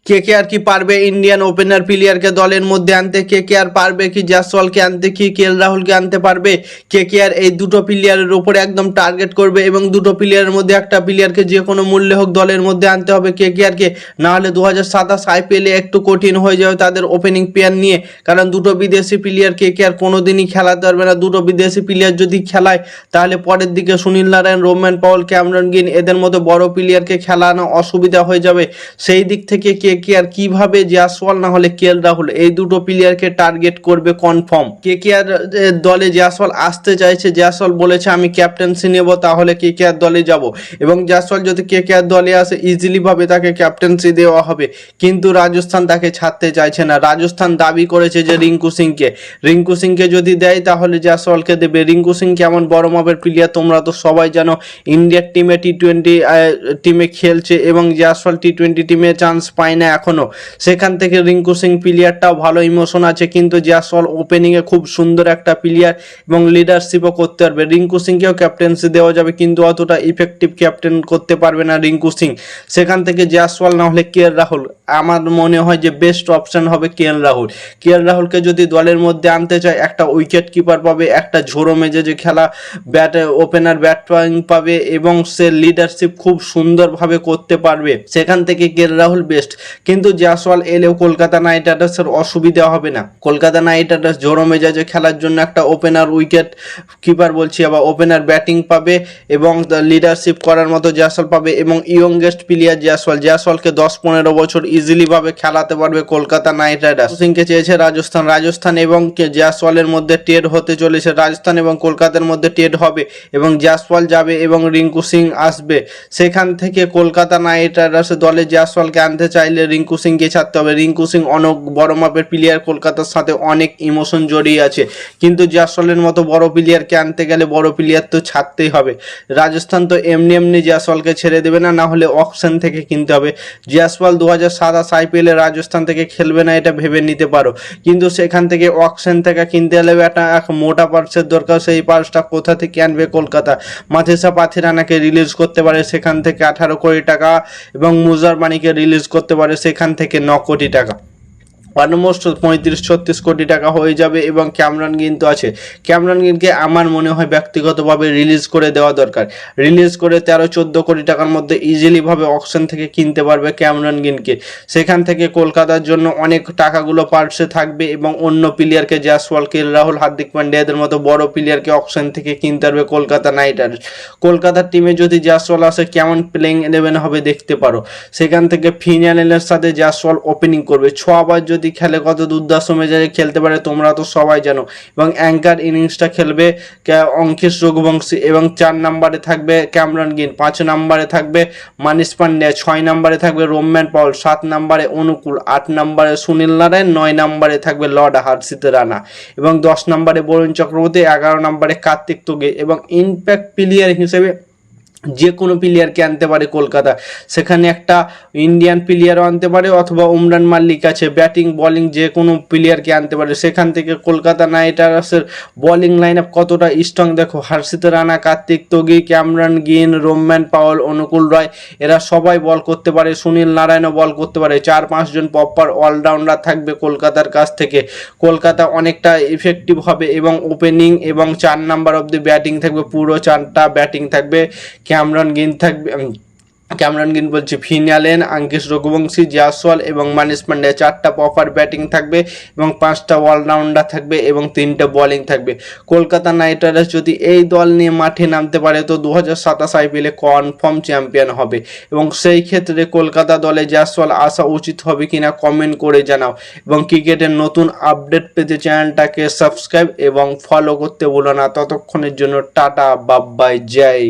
KKR কি পারবে Indian opener প্লেয়ারকে দলের মধ্যে আনতে? কেকেআর পারবে কি জয়সওয়ালকে আনতে, কি কেএল রাহুলকে আনতে পারবে? কেকেআর এই দুটো প্লেয়ারের উপরে একদম টার্গেট করবে এবং দুটো প্লেয়ারের মধ্যে একটা প্লেয়ারকে যে কোনো মূল্যে হোক দলের মধ্যে আনতে হবে কেকেআরকে, নাহলে 2027 আইপিএলে একটু কঠিন হয়ে যাবে তাদের ওপেনিং পেয়ার নিয়ে, কারণ দুটো বিদেশি প্লেয়ার কেকেআর কোনোদিনই খেলাতে পারবে না। দুটো বিদেশি প্লেয়ার যদি খেলায় তাহলে পরের দিকে Sunil Narayan, Roman Powell, Cameron green এদের মতো বড় প্লেয়ারকে খেলানো অসুবিধা হয়ে যাবে। সেই দিক থেকে কেকেআর কিভাবে জয়সওয়াল না হলে কেএল রাহুল এই দুটো প্লেয়ারকে টার্গেট করবে কনফার্ম। কেকেআর দলে জয়সওয়াল আসতে চাইছে, জয়সওয়াল বলেছে আমি ক্যাপ্টেন্সি নেব, তাহলে কেকেআর দলে যাব, এবং জয়সওয়াল যদি কেকেআর দলে আসে ইজিলি ভাবে তাকে ক্যাপ্টেন্সি দেওয়া হবে। কিন্তু রাজস্থান তাকে ছাড়তে চাইছে না। রাজস্থান দাবি করেছে যে রিঙ্কু সিংকে যদি দেয় তাহলে জয়সওয়ালকে দেবে। রিঙ্কু সিং কেমন বড় মাপের প্লেয়ার তোমরা তো সবাই জানো, ইন্ডিয়ার টিমে টি20 টিমে খেলছে এবং জয়সওয়াল টি20 টিমে চান্স পায় না এখনো। সেখান থেকে রিঙ্কু সিং প্লেয়ারটাও ভালো ইমোশন আছে, কিন্তু জয়সওয়াল ওপেনিংয়ে খুব সুন্দর একটা প্লেয়ার এবং লিডারশিপও করতে পারবে। রিঙ্কু সিংকেও ক্যাপ্টেন্সি দেওয়া যাবে, কিন্তু অতটা ইফেক্টিভ ক্যাপ্টেন করতে পারবে না রিঙ্কু সিং। সেখান থেকে জয়সওয়াল না হলে কেএল রাহুল, আমার মনে হয় যে বেস্ট অপশন হবে কেএল রাহুল। কেএল রাহুলকে যদি দলের মধ্যে আনতে চায়, একটা উইকেট কিপার পাবে, একটা ঝোড়ো মেজে খেলা ওপেনার ব্যাটিং পাবে এবং সে লিডারশিপ খুব সুন্দরভাবে করতে পারবে। সেখান থেকে কেএল রাহুল বেস্ট। কিন্তু জয়সওয়াল এলেও কলকাতা নাইট রাইডার্সের অসুবিধা হবে না। কলকাতা নাইট রাইডার্স ঝোড়ো মেজাজে খেলার জন্য একটা ওপেনার উইকেট কিপার বলছি, আবার ওপেনার ব্যাটিং পাবে এবং লিডারশিপ করার মতো জয়সওয়াল পাবে, এবং ইয়ংগেস্ট প্লেয়ার জয়সওয়ালকে 10-15 বছর ইজিলি ভাবে খেলাতে পারবে কলকাতা নাইট রাইডার্স। সিংকে চেয়েছে রাজস্থান এবং জয়সওয়ালের মধ্যে ট্রেড হতে চলেছে। রাজস্থান এবং কলকাতার মধ্যে ট্রেড হবে এবং জয়সওয়াল যাবে এবং রিঙ্কু সিং আসবে। সেখান থেকে কলকাতা নাইট রাইডার্সের দলে জয়সওয়ালকে আনতে চাইলে রিঙ্কু সিংকে ছাড়তে হবে। রিঙ্কু সিং অনেক বড় মাপের প্লেয়ার, কলকাতার সাথে অনেক ইমোশন জড়িয়ে আছে, কিন্তু জয়সওয়ালের মতো বড় প্লেয়ারকে আনতে গেলে বড় প্লেয়ার তো ছাড়তেই হবে। রাজস্থান তো এমনি জয়সওয়ালকে ছেড়ে দেবে না, না হলে অকশন থেকে কিনতে হবে। জয়সওয়াল 2027 আইপিএলে রাজস্থান থেকে খেলবে না এটা ভেবে নিতে পারো, কিন্তু সেখান থেকে অকশন থেকে কিনতে হলে একটা মোটা পার্সের দরকার। সেই পার্সটা কোথা থেকে আনবে কলকাতা? মাথিসা পাথিরানাকে রিলিজ করতে পারে সেখান থেকে 18 কোটি টাকা, এবং মুজার মানিকে রিলিজ করতে পারে সেখান থেকে 9 কোটি টাকা। অলমোস্ট 35-36 কোটি টাকা হয়ে যাবে। এবং ক্যামেরন গ্রিন তো আছে, ক্যামেরন গ্রিনকে আমার মনে হয় ব্যক্তিগতভাবে রিলিজ করে দেওয়া দরকার। রিলিজ করে 13-14 কোটি টাকার মধ্যে ইজিলিভাবে অকশন থেকে কিনতে পারবে ক্যামেরন গ্রিনকে। সেখান থেকে কলকাতার জন্য অনেক টাকাগুলো পার্সে থাকবে এবং অন্য প্লেয়ারকে জয়সওয়াল, কেএল রাহুল, হার্দিক পান্ডিয়া এদের মতো বড় প্লেয়ারকে অকশন থেকে কিনতে পারবে কলকাতা নাইট রাইডার্স। কলকাতার টিমে যদি জয়সওয়াল আসে কেমন প্লেইং 11 হবে দেখতে পারো। সেখান থেকে ফিনালের সাথে জয়সওয়াল ওপেনিং করবে। 6 ওভার যদি খেলে কত দুর্দান্ত মেজাজে খেলতে পারে তোমরা তো সবাই জানো। এবং অ্যাঙ্কার ইনিংসটা খেলবে অঙ্কিশ রঘুবংশী, এবং 4 নম্বরে থাকবে ক্যামেরন গ্রিন, 5 নম্বরে থাকবে মানিশ পান্ডে, 6 নম্বরে থাকবে রোম্যান পাওয়েল, 7 নম্বরে অনুকূল, 8 নম্বরে সুনীল নারায়ণ, 9 নম্বরে থাকবে লর্ড হর্ষিত রানা, এবং 10 নম্বরে বরুণ চক্রবর্তী, 11 নম্বরে কার্তিক তোগে। এবং ইম্প্যাক্ট প্লেয়ার হিসেবে যে কোনো প্লেয়ারকে আনতে পারে কলকাতা। সেখানে একটা ইন্ডিয়ান প্লেয়ারও আনতে পারে, অথবা উমরান মাল্লিক আছে, ব্যাটিং বলিং যে কোনো প্লেয়ারকে আনতে পারে। সেখান থেকে কলকাতা নাইট রাইডার্সের বোলিং লাইন আপ কতটা স্ট্রং দেখো। Harshit Rana, Kartik Tyagi, Cameron Green, Rovman Powell, Anukul Roy এরা সবাই বল করতে পারে। সুনীল নারায়ণও বল করতে পারে। 4-5 জন প্রপার অলরাউন্ডার থাকবে কলকাতার কাছ থেকে। কলকাতা অনেকটা ইফেক্টিভ হবে এবং ওপেনিং এবং 4 নাম্বার অব দি ব্যাটিং থাকবে, পুরো 4টা ব্যাটিং থাকবে। ক্যামেরন গ্রিন বলছি, ফিনালেন, অঙ্কিশ রঘুবংশী, জয়সওয়াল এবং মানিশ পান্ডে 4টা প্রপার ব্যাটিং থাকবে এবং 5টা অলরাউন্ডার থাকবে এবং 3টে বোলিং থাকবে। কলকাতা নাইট রাইডার্স যদি এই দল নিয়ে মাঠে নামতে পারে তো 2027 আইপিএলে কনফার্ম চ্যাম্পিয়ন হবে, এবং সেই ক্ষেত্রে কলকাতা দলে জয়সওয়াল আসা উচিত হবে কিনা কমেন্ট করে জানাও। এবং ক্রিকেটের নতুন আপডেট পেতে চ্যানেলটাকে সাবস্ক্রাইব এবং ফলো করতে ভুলো না। ততক্ষণের জন্য টাটা, বাই বাই, জয়।